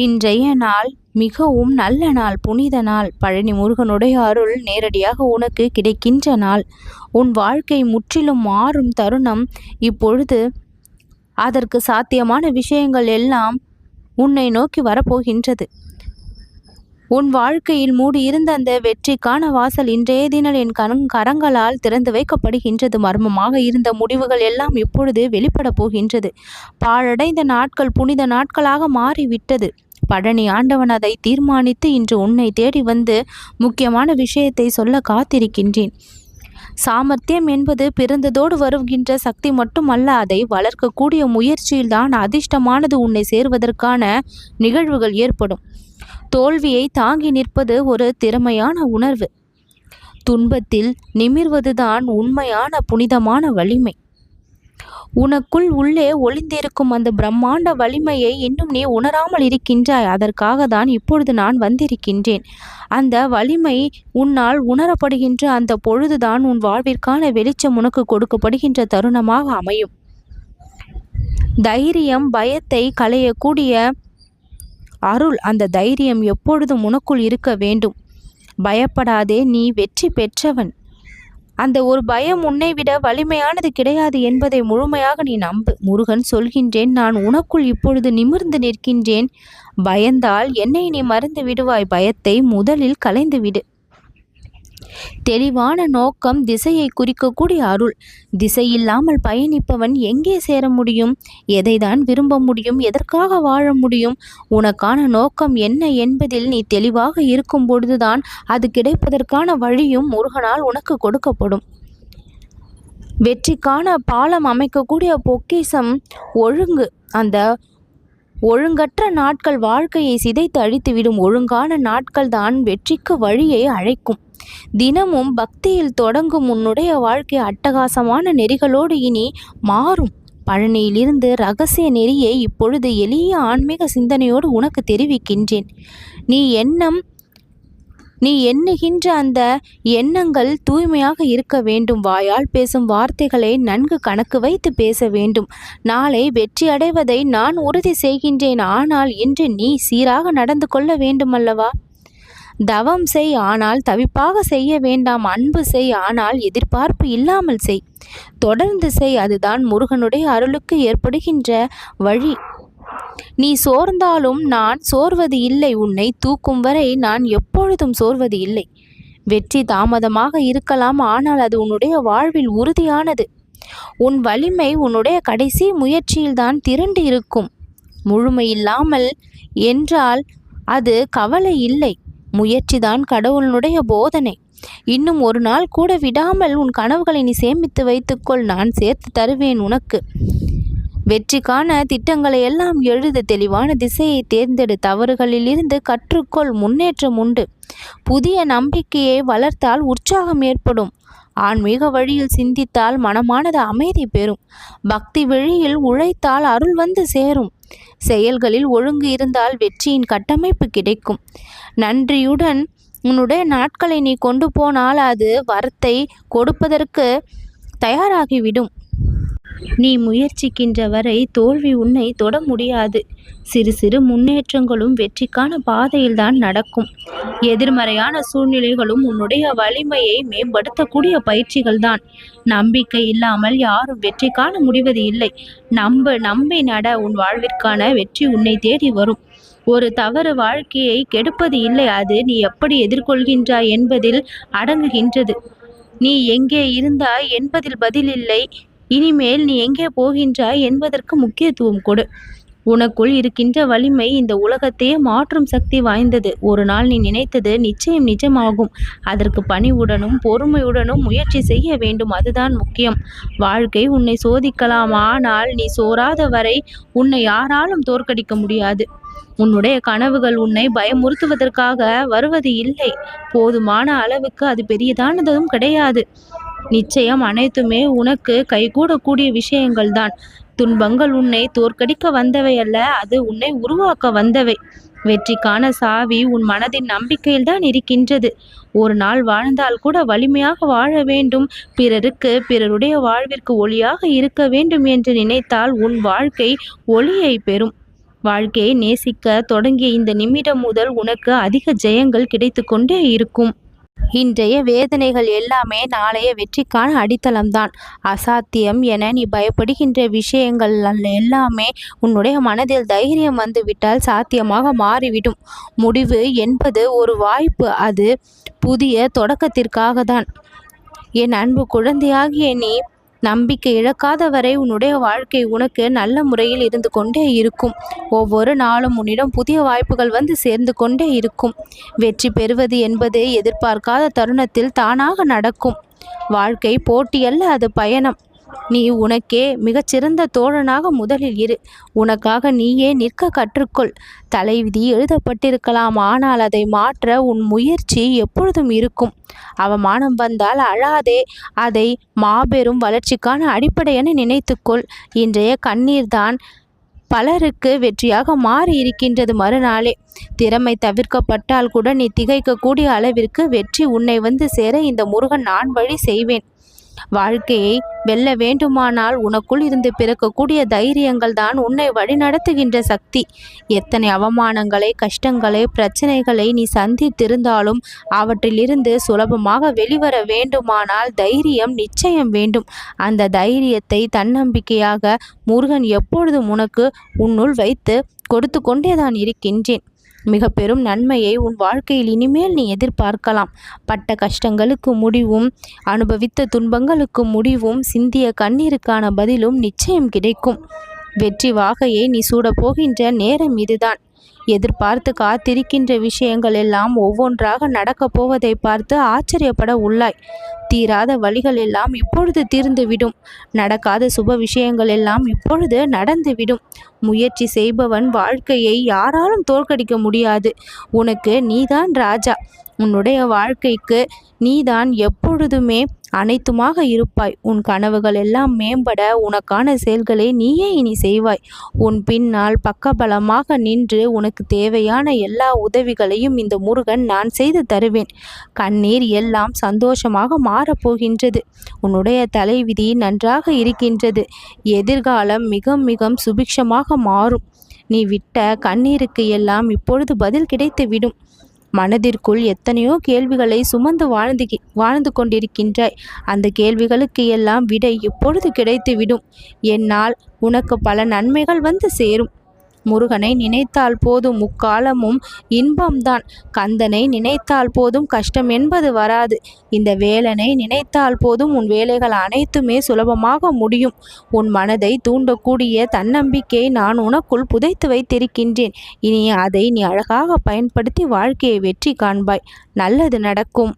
இன்றைய நாள் மிகவும் நல்ல நாள், புனித நாள். பழனி முருகனுடைய அருள் நேரடியாக உனக்கு கிடைக்கின்ற நாள். உன் வாழ்க்கை முற்றிலும் மாறும் தருணம் இப்பொழுது. அதற்கு சாத்தியமான விஷயங்கள் எல்லாம் உன்னை நோக்கி வரப்போகின்றது. உன் வாழ்க்கையில் மூடியிருந்த அந்த வெற்றிக்கான வாசல் இன்றைய தினம் என் கரங்களால் திறந்து வைக்கப்படுகின்றது. மர்மமாக இருந்த முடிவுகள் எல்லாம் இப்பொழுது வெளிப்பட போகின்றது. பாழடைந்த நாட்கள் புனித நாட்களாக மாறிவிட்டது. பழனி ஆண்டவன் அதை தீர்மானித்து இன்று உன்னை தேடி வந்து முக்கியமான விஷயத்தை சொல்ல காத்திருக்கின்றேன். சாமர்த்தியம் என்பது பிறந்ததோடு வருகின்ற சக்தி மட்டுமல்ல, அதை வளர்க்கக்கூடிய முயற்சியில்தான் அதிர்ஷ்டமானது உன்னை சேர்வதற்கான நிகழ்வுகள் ஏற்படும். தோல்வியை தாங்கி நிற்பது ஒரு திறமையான உணர்வு. துன்பத்தில் நிமிர்வதுதான் உண்மையான புனிதமான வலிமை. உனக்குள் உள்ளே ஒளிந்திருக்கும் அந்த பிரம்மாண்ட வலிமையை இன்னும் நீ உணராமல் இருக்கின்றாய். அதற்காக தான் இப்பொழுது நான் வந்திருக்கின்றேன். அந்த வலிமை உன்னால் உணரப்படுகின்ற அந்த பொழுதுதான் உன் வாழ்விற்கான வெளிச்சம் உனக்கு கொடுக்கப்படுகின்ற தருணமாக அமையும். தைரியம் பயத்தை களையக்கூடிய அருள். அந்த தைரியம் எப்பொழுதும் உனக்குள் இருக்க வேண்டும். பயப்படாதே, நீ வெற்றி பெற்றவன். அந்த ஒரு பயம் உன்னை விட வலிமையானது கிடையாது என்பதை முழுமையாக நீ நம்பு. முருகன் சொல்கின்றேன், நான் உனக்குள் இப்பொழுது நிமிர்ந்து நிற்கின்றேன். பயந்தால் என்னை நீ மறந்து விடுவாய். பயத்தை முதலில் களைந்து விடு. தெளிவான நோக்கம் திசையை குறிக்கக்கூடிய அருள். திசை இல்லாமல் பயணிப்பவன் எங்கே சேர முடியும்? எதைதான் விரும்ப முடியும்? எதற்காக வாழ முடியும்? உனக்கான நோக்கம் என்ன என்பதில் நீ தெளிவாக இருக்கும் பொழுதுதான் அது கிடைப்பதற்கான வழியும் முருகனால் உனக்கு கொடுக்கப்படும். வெற்றிக்கான பாலம் அமைக்கக்கூடிய பொக்கிஷம் ஒழுங்கு. அந்த ஒழுங்கற்ற நாட்கள் வாழ்க்கையை சிதைத்து அழித்துவிடும். ஒழுங்கான நாட்கள் தான் வெற்றிக்கு வழியை அழைக்கும். தினமும் பக்தியில் தொடங்கும் உன்னுடைய வாழ்க்கை அட்டகாசமான நெறிகளோடு இனி மாறும். பழனியிலிருந்து இரகசிய நெறியை இப்பொழுது எளிய ஆன்மீக சிந்தனையோடு உனக்கு தெரிவிக்கின்றேன். நீ எண்ணுகின்ற அந்த எண்ணங்கள் தூய்மையாக இருக்க வேண்டும். வாயால் பேசும் வார்த்தைகளை நன்கு கணக்கு வைத்து பேச வேண்டும். நாளை வெற்றி அடைவதை நான் உறுதி செய்கின்றேன். ஆனால் இன்று நீ சீராக நடந்து கொள்ள வேண்டுமல்லவா? தவம் செய், ஆனால் தவிப்பாக செய்ய வேண்டாம். அன்பு செய், ஆனால் எதிர்பார்ப்பு இல்லாமல் செய். தொடர்ந்து செய், அதுதான் முருகனுடைய அருளுக்கு ஏற்படுகின்ற வழி. நீ சோர்ந்தாலும் நான் சோர்வது இல்லை. உன்னை தூக்கும் வரை நான் எப்பொழுதும் சோர்வது இல்லை. வெற்றி தாமதமாக இருக்கலாம், ஆனால் அது உன்னுடைய வாழ்வில் உறுதியானது. உன் வலிமை உன்னுடைய கடைசி முயற்சியில்தான் திரண்டு இருக்கும். முழுமையில்லாமல் என்றால் அது கவலை இல்லை. முயற்சிதான் கடவுளுடைய போதனை. இன்னும் ஒரு நாள் கூட விடாமல் உன் கனவுகளை நீ சேமித்து வைத்துக்கொள். நான் சேர்த்து தருவேன் உனக்கு. வெற்றிக்கான திட்டங்களை எல்லாம் எழுது. தெளிவான திசையை தேர்ந்தெடு. தவறுகளில் இருந்து கற்றுக்கொள். முன்னேற்றம் உண்டு. புதிய நம்பிக்கையை வளர்த்தால் உற்சாகம் ஏற்படும். ஆன்மீக வழியில் சிந்தித்தால் மனமானது அமைதி பெறும். பக்தி வழியில் உழைத்தால் அருள் வந்து சேரும். செயல்களில் ஒழுங்கு இருந்தால் வெற்றியின் கட்டமைப்பு கிடைக்கும். நன்றியுடன் உன்னுடைய நாட்களை நீ கொண்டு போனால் அது வரத்தை கொடுப்பதற்கு தயாராகிவிடும். நீ முயற்சிக்கின்ற வரை தோல்வி உன்னை தொட முடியாது. சிறு சிறு முன்னேற்றங்களும் வெற்றிக்கான பாதையில்தான் நடக்கும். எதிர்மறையான சூழ்நிலைகளும் உன்னுடைய வலிமையை மேம்படுத்தக்கூடிய பயிற்சிகள்தான். நம்பிக்கை இல்லாமல் யாரும் வெற்றி காண முடிவது இல்லை. நம்பி நட. உன் வாழ்விற்கான வெற்றி உன்னை தேடி வரும். ஒரு தவறு வாழ்க்கையை கெடுப்பது இல்லை, அது நீ எப்படி எதிர்கொள்கின்றாய் என்பதில் அடங்குகின்றது. நீ எங்கே இருந்தாய் என்பதில் பதில் இல்லை. இனிமேல் நீ எங்கே போகின்றாய் என்பதற்கு முக்கியத்துவம் கொடு. உனக்குள் இருக்கின்ற வலிமை இந்த உலகத்தையே மாற்றும் சக்தி வாய்ந்தது. ஒரு நாள் நீ நினைத்தது நிச்சயம் நிஜமாகும். அதற்கு பணிவுடனும் பொறுமையுடனும் முயற்சி செய்ய வேண்டும். அதுதான் முக்கியம். வாழ்க்கை உன்னை சோதிக்கலாம், ஆனால் நீ சோராத வரை உன்னை யாராலும் தோற்கடிக்க முடியாது. உன்னுடைய கனவுகள் உன்னை பயமுறுத்துவதற்காக வருவது இல்லை. போதுமான அளவுக்கு அது பெரியதானதும் கிடையாது. நிச்சயம் அனைத்துமே உனக்கு கைகூடக்கூடிய விஷயங்கள்தான். துன்பங்கள் உன்னை தோற்கடிக்க வந்தவை அல்ல, அது உன்னை உருவாக்க வந்தவை. வெற்றிக்கான சாவி உன் மனதின் நம்பிக்கையில்தான் இருக்கின்றது. ஒரு நாள் வாழ்ந்தால் கூட வலிமையாக வாழ வேண்டும். பிறருடைய வாழ்விற்கு ஒளியாக இருக்க வேண்டும் என்று நினைத்தால் உன் வாழ்க்கை ஒளியை பெறும். வாழ்க்கையை நேசிக்க தொடங்கிய இந்த நிமிடம் முதல் உனக்கு அதிக ஜெயங்கள் கிடைத்து கொண்டே இருக்கும். இன்றைய வேதனைகள் எல்லாமே நாளைய வெற்றிக்கான அடித்தளம்தான். அசாத்தியம் என நீ பயப்படுகின்ற விஷயங்கள் எல்லாமே உன்னுடைய மனதில் தைரியம் வந்துவிட்டால் சாத்தியமாக மாறிவிடும். முடிவு என்பது ஒரு வாய்ப்பு, அது புதிய தொடக்கத்திற்காக தான். என் அன்பு குழந்தையாகிய நீ நம்பிக்கை இழக்காத வரை உன்னுடைய வாழ்க்கை உனக்கு நல்ல முறையில் இருந்து கொண்டே இருக்கும். ஒவ்வொரு நாளும் உன்னிடம் புதிய வாய்ப்புகள் வந்து சேர்ந்து கொண்டே இருக்கும். வெற்றி பெறுவது என்பது எதிர்பார்க்காத தருணத்தில் தானாக நடக்கும். வாழ்க்கை போட்டியல்ல, அது பயணம். நீ உனக்கே மிகச்சிறந்த தோழனாக முதலில் இரு. உனக்காக நீயே நிற்க கற்றுக்கொள். தலைவிதி எழுதப்பட்டிருக்கலாம், ஆனால் அதை மாற்ற உன் முயற்சி எப்பொழுதும் இருக்கும். அவமானம் வந்தால் அழாதே, அதை மாபெரும் வளர்ச்சிக்கான அடிப்படை என நினைத்துக்கொள். இன்றைய கண்ணீர்தான் பலருக்கு வெற்றியாக மாறி இருக்கின்றது மறுநாளே. திறமை தவிர்க்கப்பட்டால் கூட நீ திகைக்கக்கூடிய அளவிற்கு வெற்றி உன்னை வந்து சேர இந்த முருகன் நான் வழி செய்வேன். வாழ்க்கையை வெல்ல வேண்டுமானால் உனக்குள் இருந்து பிறக்கக்கூடிய தைரியங்கள் தான் உன்னை வழிநடத்துகின்ற சக்தி. எத்தனை அவமானங்களை, கஷ்டங்களை, பிரச்சனைகளை நீ சந்தித்திருந்தாலும் அவற்றிலிருந்து சுலபமாக வெளிவர வேண்டுமானால் தைரியம் நிச்சயம் வேண்டும். அந்த தைரியத்தை தன்னம்பிக்கையாக முருகன் எப்பொழுதும் உனக்கு உன்னுள் வைத்து கொடுத்து கொண்டேதான் இருக்கின்றேன். மிக பெரும் நன்மையை உன் வாழ்க்கையில் இனிமேல் நீ எதிர்பார்க்கலாம். பட்ட கஷ்டங்களுக்கு முடிவும், அனுபவித்த துன்பங்களுக்கு முடிவும், சிந்திய கண்ணீருக்கான பதிலும் நிச்சயம் கிடைக்கும். வெற்றி வாகையை நீ சூடப் போகின்ற நேரம் இதுதான். எதிர்பார்த்து காத்திருக்கின்ற விஷயங்கள் எல்லாம் ஒவ்வொன்றாக நடக்கப் போவதை பார்த்து ஆச்சரியப்பட உள்ளாய். தீராத வழிகள் எல்லாம் இப்பொழுது தீர்ந்துவிடும். நடக்காத சுப விஷயங்கள் எல்லாம் இப்பொழுது நடந்துவிடும். முயற்சி செய்பவன் வாழ்க்கையை யாராலும் தோற்கடிக்க முடியாது. உனக்கு நீதான் ராஜா. உன்னுடைய வாழ்க்கைக்கு நீதான் எப்பொழுதுமே அனைத்துமாக இருப்பாய். உன் கனவுகள் எல்லாம் மேம்பட உனக்கான செயல்களை நீயே இனி செய்வாய். உன் பின்னால் பக்கபலமாக நின்று உனக்கு தேவையான எல்லா உதவிகளையும் இந்த முருகன் நான் செய்து தருவேன். கண்ணீர் எல்லாம் சந்தோஷமாக மாறப்போகின்றது. உன்னுடைய தலைவிதி நன்றாக இருக்கின்றது. எதிர்காலம் மிக மிக சுபிக்ஷமாக மாறும். நீ விட்ட கண்ணீருக்கு எல்லாம் இப்பொழுது பதில் கிடைத்துவிடும். மனதிற்குள் எத்தனையோ கேள்விகளை சுமந்து வாழ்ந்து கொண்டிருக்கின்றாய். அந்த கேள்விகளுக்கு எல்லாம் விடை இப்பொழுது கிடைத்துவிடும். என்னால் உனக்கு பல நன்மைகள் வந்து சேரும். முருகனை நினைத்தால் போதும் முக்காலமும் இன்பம்தான். கந்தனை நினைத்தால் போதும் கஷ்டம் என்பது வராது. இந்த வேலனை நினைத்தால் போதும் உன் வேலைகள் அனைத்துமே சுலபமாக முடியும். உன் மனதை தூண்டக்கூடிய தன்னம்பிக்கையை நான் உனக்குள் புதைத்து வைத்திருக்கின்றேன். இனி அதை நீ அழகாக பயன்படுத்தி வாழ்க்கையை வெற்றி காண்பாய். நல்லது நடக்கும்.